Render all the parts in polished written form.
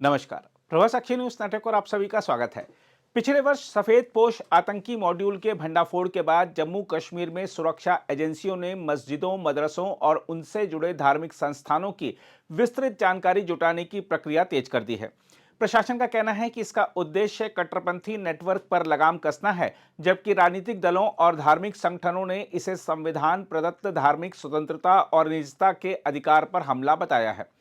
नमस्कार। प्रभा साक्षी news network और आप सभी का स्वागत है। पिछले वर्ष सफेद पोश आतंकी मॉड्यूल के भंडाफोड़ के बाद जम्मू कश्मीर में सुरक्षा एजेंसियों ने मस्जिदों, मदरसों और उनसे जुड़े धार्मिक संस्थानों की विस्तृत जानकारी जुटाने की प्रक्रिया तेज कर दी है। प्रशासन का कहना है कि इसका उद्देश्य कट्टरपंथी नेटवर्क पर लगाम कसना है, जबकि राजनीतिक दलों और धार्मिक संगठनों ने इसे संविधान प्रदत्त धार्मिक स्वतंत्रता और निजता के अधिकार पर हमला बताया है।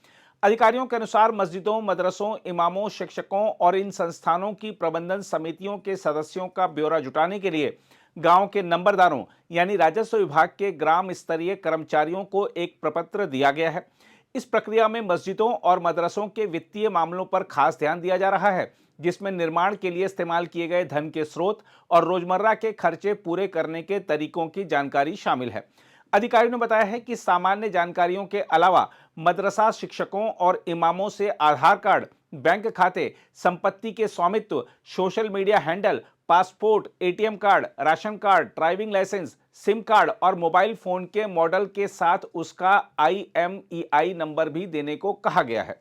अधिकारियों के अनुसार मस्जिदों, मदरसों, इमामों, शिक्षकों और इन संस्थानों की प्रबंधन समितियों के सदस्यों का ब्यौरा जुटाने के लिए गांव के नंबरदारों यानी राजस्व विभाग के ग्राम स्तरीय कर्मचारियों को एक प्रपत्र दिया गया है। इस प्रक्रिया में मस्जिदों और मदरसों के वित्तीय मामलों पर खास ध्यान दिया जा रहा है, जिसमें निर्माण के लिए इस्तेमाल किए गए धन के स्रोत और रोजमर्रा के खर्चे पूरे करने के तरीकों की जानकारी शामिल है। अधिकारियों ने बताया है कि सामान्य जानकारियों के अलावा मदरसा शिक्षकों और इमामों से आधार कार्ड, बैंक खाते, संपत्ति के स्वामित्व, social media handle, passport, ATM card, ration card, driving licence, SIM card और मोबाइल फोन के मॉडल के साथ उसका IMEI नंबर भी देने को कहा गया है।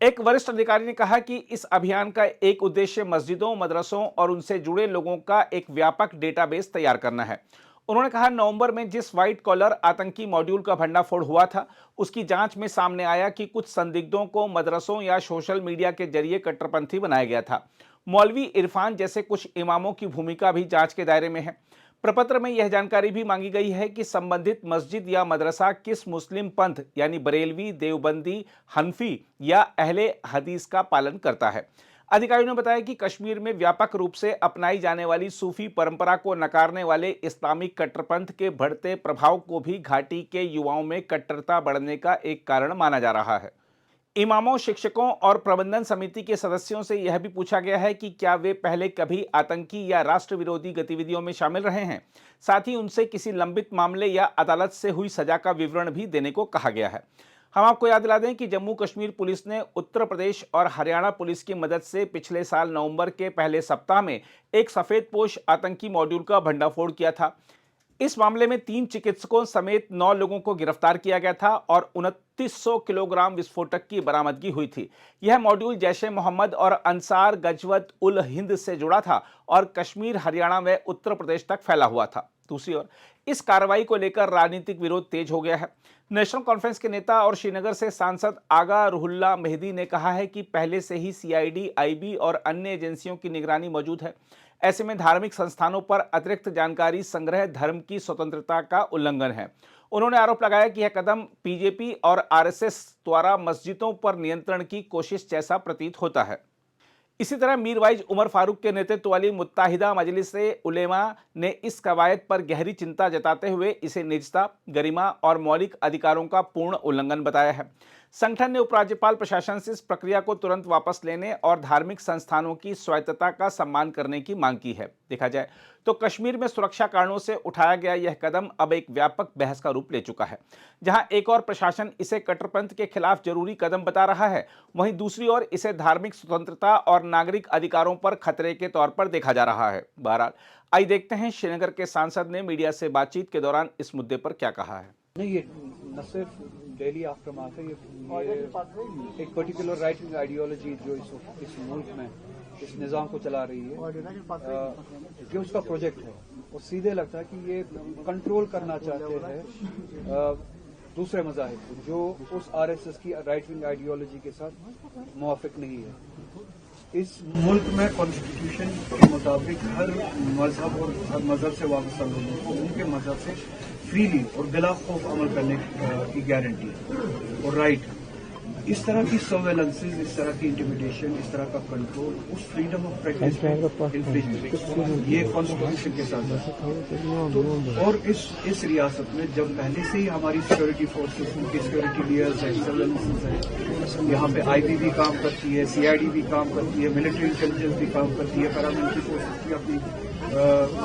एक वरिष्ठ अधिकारी ने कहा कि इस अभियान का एक उद्देश्य मस्जिदों, मदरसों और उनसे जुड़े लोगों का एक व्यापक डेटाबेस तैयार करना है। उन्होंने कहा, नवंबर में जिस व्हाइट कॉलर आतंकी मॉड्यूल का भंडाफोड़ हुआ था, उसकी जांच में सामने आया कि कुछ संदिग्धों को मदरसों या सोशल मीडिया के जरिए कट्टरपंथी बनाया गया था। मौलवी इरफान जैसे कुछ इमामों की भूमिका भी जांच के दायरे में है। प्रपत्र में यह जानकारी भी मांगी गई है कि संबंधित मस्जिद या मदरसा किस मुस्लिम पंथ यानी बरेलवी, देवबंदी, हनफी या अहले हदीस का पालन करता है। अधिकारियों ने बताया कि कश्मीर में व्यापक रूप से अपनाई जाने वाली सूफी परंपरा को नकारने वाले इस्लामिक कट्टरपंथ के बढ़ते प्रभाव को भी घाटी के युवाओं में कट्टरता बढ़ने का एक कारण माना जा रहा है। इमामों, शिक्षकों और प्रबंधन समिति के सदस्यों से यह भी पूछा गया है कि क्या वे पहले कभी आतंकी या राष्ट्र विरोधी गतिविधियों में शामिल रहे हैं। साथ ही उनसे किसी लंबित मामले या अदालत से हुई सजा का विवरण भी देने को कहा गया है। हम आपको याद दिला दें कि जम्मू कश्मीर पुलिस ने उत्तर प्रदेश और हरियाणा पुलिस की मदद से पिछले साल नवंबर के पहले सप्ताह में एक सफेद पोश आतंकी मॉड्यूल का भंडाफोड़ किया था। इस मामले में 3 चिकित्सकों समेत 9 लोगों को गिरफ्तार किया गया था और 2900 किलोग्राम विस्फोटक की बरामदगी हुई थी। यह मॉड्यूल जैश-ए मोहम्मद और अंसार गजवत उल हिंद से जुड़ा था और कश्मीर, हरियाणा व उत्तर प्रदेश तक फैला हुआ था। दूसरी ओर इस कार्रवाई को लेकर राजनीतिक विरोध तेज हो गया है। नेशनल कॉन्फ्रेंस के नेता और श्रीनगर से सांसद आगा रुहुल्ला मेहदी ने कहा है कि पहले से ही CID, IB और अन्य एजेंसियों की निगरानी मौजूद है। ऐसे में धार्मिक संस्थानों पर अतिरिक्त जानकारी संग्रह धर्म की स्वतंत्रता का उल्लंघन है। उन्होंने आरोप लगाया कि यह कदम BJP और RSS द्वारा मस्जिदों पर नियंत्रण की कोशिश जैसा प्रतीत होता है। इसी तरह मीरवाइज उमर फारूक के नेतृत्व वाली मुत्ताहिदा मजलिस-ए-उलेमा ने इस कवायद पर गहरी चिंता जताते हुए इसे निजता, गरिमा और मौलिक अधिकारों का पूर्ण उल्लंघन बताया है। संगठन ने उपराज्यपाल प्रशासन से इस प्रक्रिया को तुरंत वापस लेने और धार्मिक संस्थानों की स्वायत्तता का सम्मान करने की मांग की है। देखा जाए तो कश्मीर में सुरक्षा कारणों से उठाया गया यह कदम अब एक व्यापक बहस का रूप ले चुका है। जहां एक और प्रशासन इसे कट्टरपंथ के खिलाफ जरूरी कदम बता रहा है, वहीं दूसरी ओर इसे धार्मिक स्वतंत्रता और नागरिक अधिकारों पर खतरे के तौर पर देखा जा रहा है। बहरहाल आइए देखते हैं श्रीनगर के सांसद ने मीडिया से बातचीत के दौरान इस मुद्दे पर क्या कहा है। नहीं, ये न सिर्फ डेली आफ्टरमाथ है, ये एक पर्टिकुलर राइट विंग आइडियोलॉजी जो इस मुल्क में इस निज़ाम को चला रही है, ये उसका प्रोजेक्ट है। और सीधे लगता है कि ये कंट्रोल करना चाहते हैं दूसरे मज़ाहिब को, जो उस RSS की राइट विंग आइडियोलॉजी के साथ मुवाफिक नहीं है। इस मुल्क में कॉन्स्टिट्यूशन के मुताबिक हर मजहब और हर मजहब से वाबस्ता लोगों को उनके मजहब से फ्रीली और बिला खौफ अमल करने की गारंटी और राइट है। इस तरह की सर्वेलेंसेज, इस तरह की इंटिमिडेशन, इस तरह का कंट्रोल उस फ्रीडम ऑफ प्रैक्टिस ये कॉन्स्टिट्यूशन के साथ है। और इस रियासत में जब पहले से ही हमारी सिक्योरिटी फोर्सेस, उनकी सिक्योरिटी लेयर्स है, सर्वेलेंसेज है, यहाँ पे IB भी काम करती है, CID भी काम करती है, मिलिट्री इंटेलिजेंस भी काम करती है, पैरामिलिट्री फोर्सेस की अपनी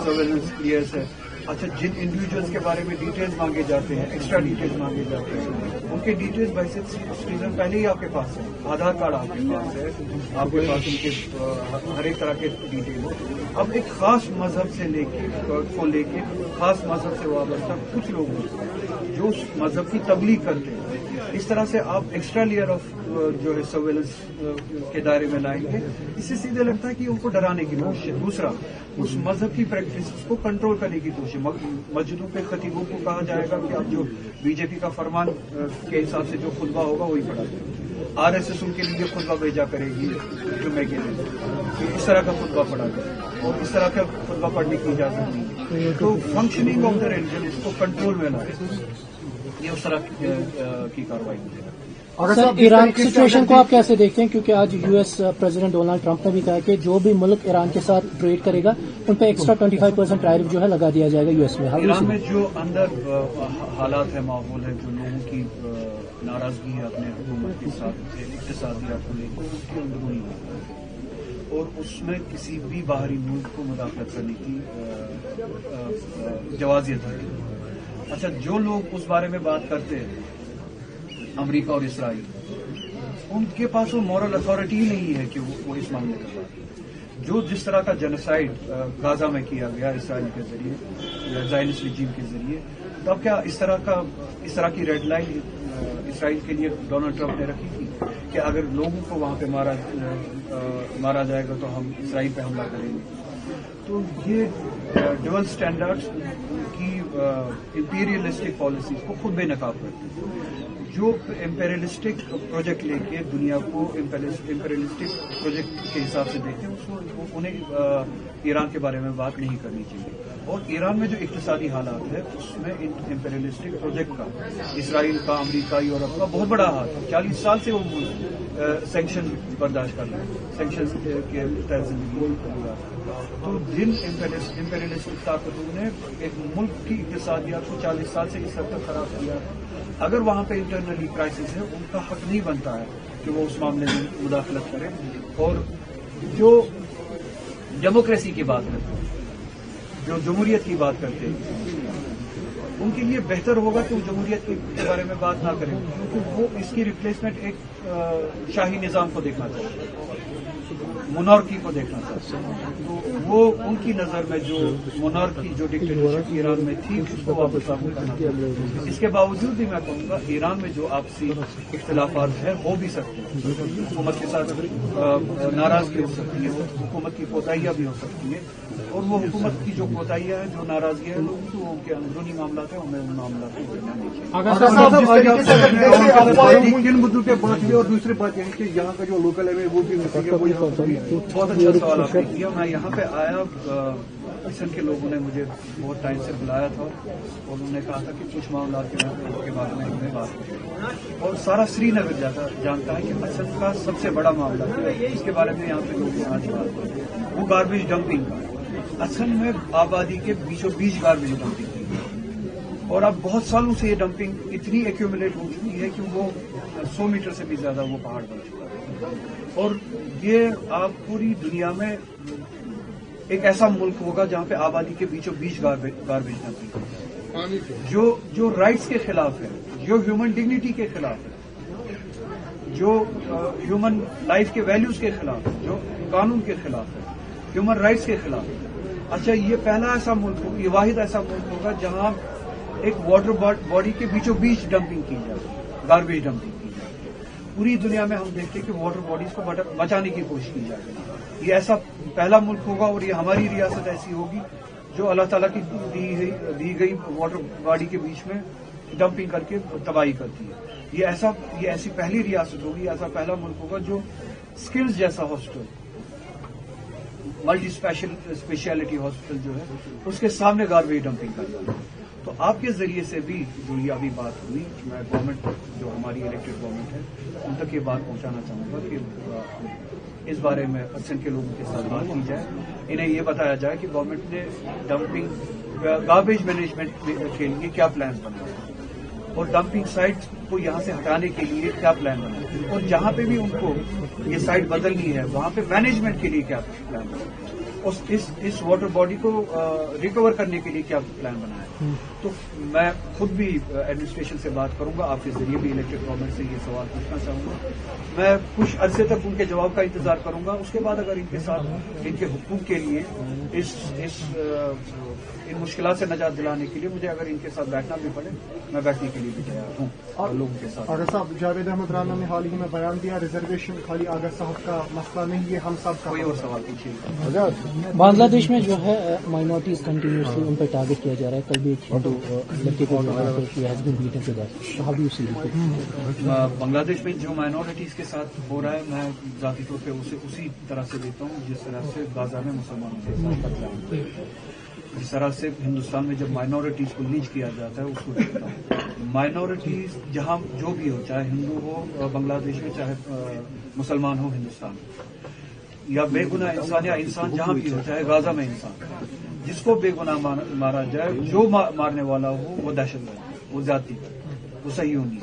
सर्वेलेंस लेयर्स है। अच्छा, जिन इंडिविजुअल्स के बारे में डिटेल्स मांगे जाते हैं, एक्स्ट्रा डिटेल्स मांगे जाते हैं, उनके डिटेल्स वैसे सिटीजन पहले ही आपके पास है, आधार कार्ड आपके पास है, आपके पास उनके हर एक तरह के डिटेल। अब एक खास मजहब से लेके खास मजहब से वाबस्ता कुछ लोग जो उस मजहब की तबलीग करते हैं, इस तरह से आप एक्स्ट्रा लेयर ऑफ जो है सर्वेलेंस के दायरे में लाएंगे। इससे सीधे लगता है कि उनको डराने की कोशिश है। दूसरा, उस मजहब की प्रैक्टिस को कंट्रोल करने की कोशिश। मस्जिदों पे खतीबों को कहा जाएगा कि आप जो बीजेपी का फरमान के हिसाब से जो खुतबा होगा वही पढ़ा जाए। आरएसएस उनके लिए खुतबा भेजा करेगी जुम्मे के लिए कि इस तरह का खुतबा पढ़ा जाए, और इस तरह का खुतबा पढ़ने की इजाजत नहीं है। तो फंक्शनिंग ऑफ द रिलीजन, इसको कंट्रोल में लाए, ये उस तरह की कार्रवाई है। सर, ईरान सिचुएशन को आप कैसे देखते हैं, क्योंकि आज यूएस प्रेसिडेंट डोनाल्ड ट्रंप ने भी कहा कि जो भी मुल्क ईरान के साथ ट्रेड करेगा उन पर एक्स्ट्रा 25% टैरिफ जो है लगा दिया जाएगा यूएस में। ईरान में जो अंदर हालात है, माहौल है, जो लोगों की नाराजगी है अपने हुकूमत के साथ इक़्तिसादियात को लेकर, उसकी अंदरूनी है, और उसमें किसी भी बाहरी मुल्क को मुदाखलत करने की जवाजियत है। अच्छा, जो लोग उस बारे में बात करते हैं, अमेरिका और इसराइल, उनके पास वो मॉरल अथॉरिटी ही नहीं है कि वो इस मामले में बात करें। जो जिस तरह का जेनोसाइड गाजा में किया गया इसराइल के जरिए या ज़ायनिस्ट रिजीम के जरिए, तब क्या इस तरह की रेड लाइन इसराइल के लिए डोनाल्ड ट्रंप ने रखी थी कि अगर लोगों को वहां पे मारा जाएगा तो हम इसराइल पे हमला करेंगे। तो ये डबल स्टैंडर्ड्स की इंपीरियलिस्टिक पॉलिसीज को खुद बेनकाब करते हैं। जो इम्पेरियलिस्टिक प्रोजेक्ट लेके दुनिया को इम्पेरियलिस्टिक प्रोजेक्ट के हिसाब से देखते हैं, उसको उन्हें ईरान के बारे में बात नहीं करनी चाहिए। और ईरान में जो इक़्तिसादी हालात है, उसमें इम्पेरियलिस्टिक प्रोजेक्ट का इसराइल का, अमेरिका, यूरोप का बहुत बड़ा हाथ है। 40 साल से वो सैंक्शन बर्दाश्त कर रहे हैं, सैंक्शन के तहत जिंदगी गुजार। तो जिन इम्पेरियलिस्टिक ताकतों ने एक मुल्क की इक़्तिसादियात को 40 साल से इस हद तक खराब किया, अगर वहां पे इंटरनली क्राइसिस है, उनका हक नहीं बनता है कि वो उस मामले में मुदाखलत करें। और जो डेमोक्रेसी की बात करते हैं, जो जमहूरियत की बात करते हैं, उनके लिए बेहतर होगा कि वो जमहूरियत के बारे में बात ना करें, क्योंकि वो इसकी रिप्लेसमेंट एक शाही निज़ाम को देखना चाहते हैं, मोनार्की को देखना चाहते हैं। तो वो उनकी नज़र में जो मोनार्की, जो डिक्टेटरशिप ईरान में थी, उसको वापस लागू करना चाहिए। इसके बावजूद भी मैं कहूँगा ईरान में जो आपसी इख्तिलाफात है हो भी सकते हैं, हुकूमत के साथ नाराजगी हो सकती है, हुकूमत की कोताहियाँ भी हो सकती है, और वो हुकूमत की जो कोताहियाँ है, जो नाराजगी है, तो उनके अंदरूनी मामला है, उन्हें उन मामला को करना नहीं चाहिए। किन मुद्दों पे बात हुई, और दूसरी बात यह कि यहाँ का जो लोकल है वो भी बहुत अच्छा सवाल आपने किया। मैं यहाँ पे आया, किशन के लोगों ने मुझे बहुत टाइम से बुलाया था, और उन्होंने कहा था कि कुछ मामला के बारे में हमने बात की, और सारा श्रीनगर जानता है कि असद का सबसे बड़ा मामला है, इसके बारे में यहाँ पे लोग आज बात करते हैं, वो गार्बेज डंपिंग का। असल में आबादी के बीचों बीच गार्बेज डंपिंग की, और अब बहुत सालों से ये डंपिंग इतनी एक्यूमुलेट हो चुकी है कि वो 100 मीटर से भी ज्यादा वो पहाड़ बन चुका है। और ये आप पूरी दुनिया में एक ऐसा मुल्क होगा जहां पे आबादी के बीचों बीच गार्बेज डंपिंग, जो राइट्स के खिलाफ है, जो ह्यूमन डिग्निटी के खिलाफ है, जो ह्यूमन लाइफ के वैल्यूज के खिलाफ है, जो कानून के खिलाफ है, ह्यूमन राइट्स के खिलाफ है। अच्छा, ये पहला ऐसा मुल्क होगा, ये वाहिद ऐसा मुल्क होगा जहां एक वाटर बॉडी के बीचों बीच डंपिंग की जाए, गार्बेज डंपिंग की जाए। पूरी दुनिया में हम देखते हैं कि वाटर बॉडीज को बचाने की कोशिश की जाए। ये ऐसा पहला मुल्क होगा, और ये हमारी रियासत ऐसी होगी जो अल्लाह ताला की दी गई वाटर बॉडी के बीच में डंपिंग करके तबाही करती है। ये ऐसी पहली रियासत होगी, ऐसा पहला मुल्क होगा जो स्किल्स जैसा हॉस्पिटल, मल्टी स्पेशलिटी हॉस्पिटल जो है, उसके सामने गार्बेज डंपिंग कर रहा है। तो आपके जरिए से भी जो ये अभी बात हुई, मैं गवर्नमेंट, जो हमारी इलेक्टेड गवर्नमेंट है, उन तक ये बात पहुंचाना चाहूंगा कि इस बारे में असम के लोगों के साथ बात की जाए, इन्हें ये बताया जाए कि गवर्नमेंट ने डंपिंग गार्बेज मैनेजमेंट के लिए क्या प्लान बनाए, और डंपिंग साइट को यहाँ से हटाने के लिए क्या प्लान बनाए, और जहाँ पे भी उनको ये साइट बदलनी है वहाँ पे मैनेजमेंट के लिए क्या प्लान बनाए। इस वाटर बॉडी को रिकवर करने के लिए क्या प्लान बनाया है। तो मैं खुद भी एडमिनिस्ट्रेशन से बात करूंगा, आपके जरिए भी इलेक्टेड गवर्नमेंट से ये सवाल पूछना चाहूंगा। मैं कुछ अरसे तक उनके जवाब का इंतजार करूंगा, उसके बाद अगर इनके साथ इनके हुकूक के लिए इन मुश्किलात से निजात दिलाने के लिए मुझे अगर इनके साथ बैठना भी पड़े, मैं बैठने के लिए भी तैयार हूँ और लोगों के साथ। आगा साहब, जावेद अहमद राना ने हाल ही में बयान दिया, रिजर्वेशन खाली आगा साहब का मसला नहीं, ये हम सब का। कोई और सवाल पूछिए। बांग्लादेश में जो है माइनॉरिटीज कंटिन्यूसली उन पर टारगेट किया जा रहा है। कल भी एक हिंदू लड़के को बांग्लादेश में जो माइनॉरिटीज के साथ हो रहा है, मैं जाती तौर पे उसी तरह से देखता हूँ जिस तरह से गाजा में मुसलमानों के साथ कत्ल, जिस तरह से हिंदुस्तान में जब माइनॉरिटीज को लीच किया जाता है उसको देखता हूँ। माइनॉरिटीज जहाँ जो भी हो, चाहे हिंदू हो बांग्लादेश में, चाहे मुसलमान हो हिंदुस्तान में, या बेगुनाह इंसान या इंसान जहाँ भी हो, चाहे गाजा में इंसान, जिसको बेगुनाह मारा जाए, जो मारने वाला हो वो दहशतगर्द, वो जाति, वो सहीयूनी,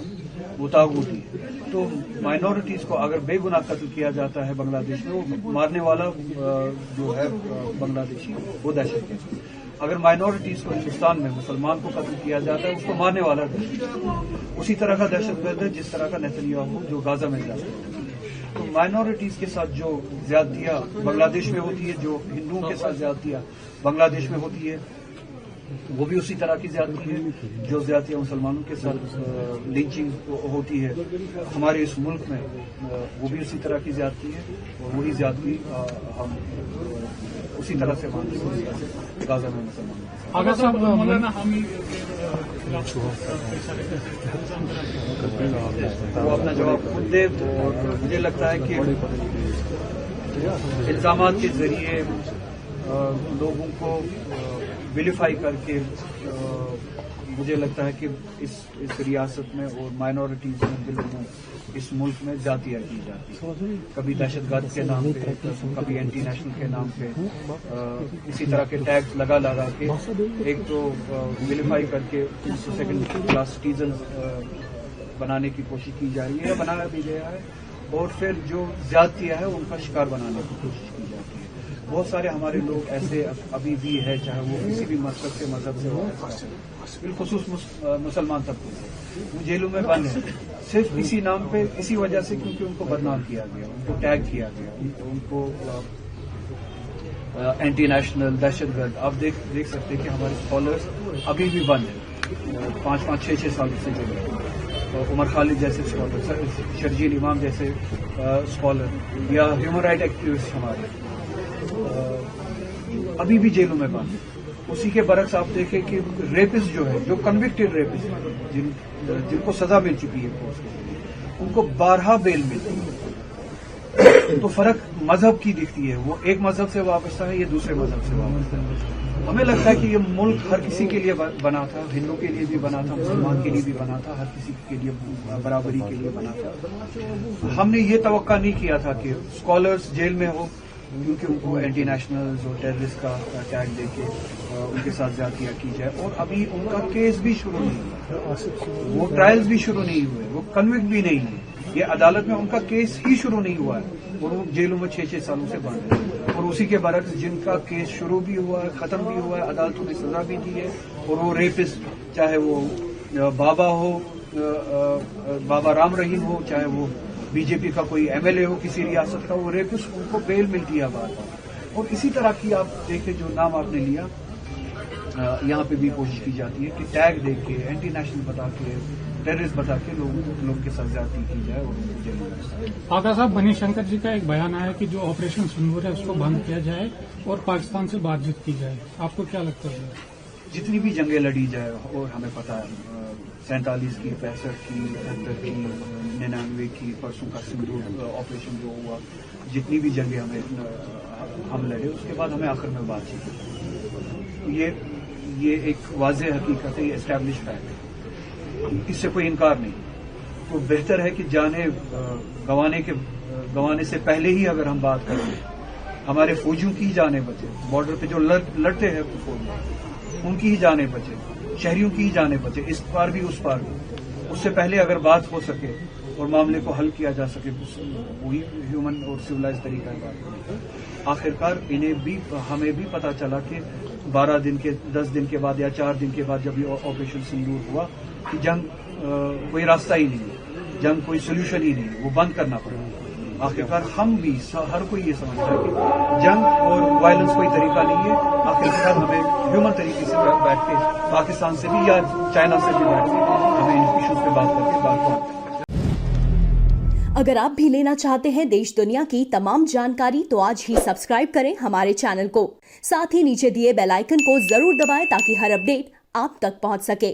वो तागूती है। तो माइनॉरिटीज को अगर बेगुनाह कत्ल किया जाता है बांग्लादेश में, वो मारने वाला जो है बांग्लादेशी वो दहशतगर्द। अगर माइनॉरिटीज को हिंदुस्तान में मुसलमान को कत्ल किया जाता है, उसको मारने वाला उसी तरह का दहशतगर्द है जिस तरह का नेतन्याहू जो गाजा में जाता है। तो माइनॉरिटीज के साथ जो ज्यादतियां बांग्लादेश में होती है, जो हिंदुओं के साथ ज्यादतियां बांग्लादेश में होती है, वो भी उसी तरह की ज्यादती है जो ज्यादतियां मुसलमानों के साथ लिंचिंग होती है हमारे इस मुल्क में, वो भी उसी तरह की ज्यादती है। और वही ज्यादती हम उसी तरह से मानते हैं गाजा में मुसलमानों के साथ। आगा साहब, मौलाना हामी वो अपना जवाब खुद दे। और मुझे लगता है कि इल्जामात के जरिए लोगों को विलिफाई करके मुझे लगता है कि इस रियासत में और माइनॉरिटीज में दिलों में इस मुल्क में जातियाँ की जाती है, कभी दहशतगर्द के नाम पे, कभी एंटी नेशनल के नाम पे, इसी तरह के टैग्स लगा के एक तो विलिफाई करके सेकंड क्लास सिटीजन बनाने की कोशिश की जा रही है या बनाया भी गया है, और फिर जो ज्यादतियाँ है उनका शिकार बनाने की कोशिश की जाती है। बहुत सारे हमारे लोग ऐसे अभी भी है, चाहे वो किसी भी मजहब से हो, बिलखुसूस मुसलमान तबके से, वो जेलों में बंद है सिर्फ इसी नाम पे, इसी वजह से क्योंकि उनको बदनाम किया गया, उनको टैग किया गया, उनको एंटी नेशनल, दहशतगर्द। आप देख सकते हैं कि हमारे स्कॉलर्स अभी भी बंद है 5-5, 6-6 साल से जुड़े। उमर खालिद जैसे स्कॉलर, शर्जील इमाम जैसे स्कॉलर, या ह्यूमन राइट एक्टिविस्ट हमारे अभी भी जेलों में बंद है। उसी के बरक्स आप देखें कि रेपिस्ट जो है, जो कन्विक्टेड रेपिस्ट जिनको सजा मिल चुकी है कोर्ट के, उनको 12 बेल मिलती है। तो फर्क मजहब की दिखती है, वो एक मजहब से वाबस्ता है, ये दूसरे मजहब से वाबस्ता है। हमें लगता है कि ये मुल्क हर किसी के लिए बना था, हिंदू के लिए भी बना था, मुसलमान के लिए भी बना था, हर किसी के लिए बराबरी के लिए बना था। हमने ये तवक्का नहीं किया था कि स्कॉलर्स जेल में हो क्योंकि उनको एंटी नेशनल्स और टेररिस्ट का टैग देके उनके साथ ज्यादतियां की जाए, और अभी उनका केस भी शुरू नहीं हुआ, वो ट्रायल्स भी शुरू नहीं हुए, वो कन्विक्ट भी नहीं है, ये अदालत में उनका केस ही शुरू नहीं हुआ है, और वो जेलों में 6-6 सालों से बंद है। और उसी के बरक्स जिनका केस शुरू भी हुआ है, खत्म भी हुआ है, अदालतों ने सजा भी दी है, और वो रेपिस्ट, चाहे वो बाबा हो, बाबा राम रहीम हो, चाहे वो बीजेपी का कोई एमएलए हो किसी रियासत का, वो रेपिस्ट, उनको बेल मिलती है बार। और इसी तरह की आप देखें, जो नाम आपने लिया, यहाँ पे भी कोशिश की जाती है कि टैग दे के, एंटी नेशनल बता के, टेररिस्ट बता के लोगों के साथ ज्यादती की जाए और उनको जेल में। आगा साहब, मणिशंकर जी का एक बयान आया कि जो ऑपरेशन सिंदूर है उसको बंद किया जाए और पाकिस्तान से बातचीत की जाए, आपको क्या लगता है? जितनी भी जंगें लड़ी जाए, और हमें पता है 47 की, 65 की, 70 की, 99 की, परसों का सिंदूर ऑपरेशन जो हुआ, जितनी भी जंगें हम लड़े, उसके बाद हमें आखिर में बातचीत, ये एक वाज़ेह हकीकत है, ये एस्टैब्लिश फैक्ट है, इससे कोई इनकार नहीं। तो बेहतर है कि जाने गंवाने से पहले ही अगर हम बात करें, हमारे फौजियों की ही जाने बचे, बॉर्डर पे जो लड़ते हैं फौज, उनकी ही जाने बचे, शहरियों की ही जाने बचे, इस पार भी उस पार भी। उससे पहले अगर बात हो सके और मामले को हल किया जा सके, वही ह्यूमन और सिविलाइज तरीका है। आखिरकार हमें भी पता चला कि 12 दिन के 10 दिन के बाद या 4 दिन के बाद जब ये ऑपरेशन सिंदूर हुआ कि जंग कोई रास्ता ही नहीं है, जंग कोई सोल्यूशन ही नहीं है, वो बंद करना पड़ेगा। आखिरकार हम भी हर कोई ये समझता है कि जंग और वायलेंस कोई तरीका नहीं है। आखिरकार हमें ह्यूमन तरीके से बैठ के पाकिस्तान से भी या चाइना से भी बैठ के हमें इन इश्यूज पे बात करके बात करनी। अगर आप भी लेना चाहते हैं देश दुनिया की तमाम जानकारी तो आज ही सब्सक्राइब करें हमारे चैनल को। साथ ही नीचे दिए बेल आइकन को जरूर दबाएं ताकि हर अपडेट आप तक पहुंच सके।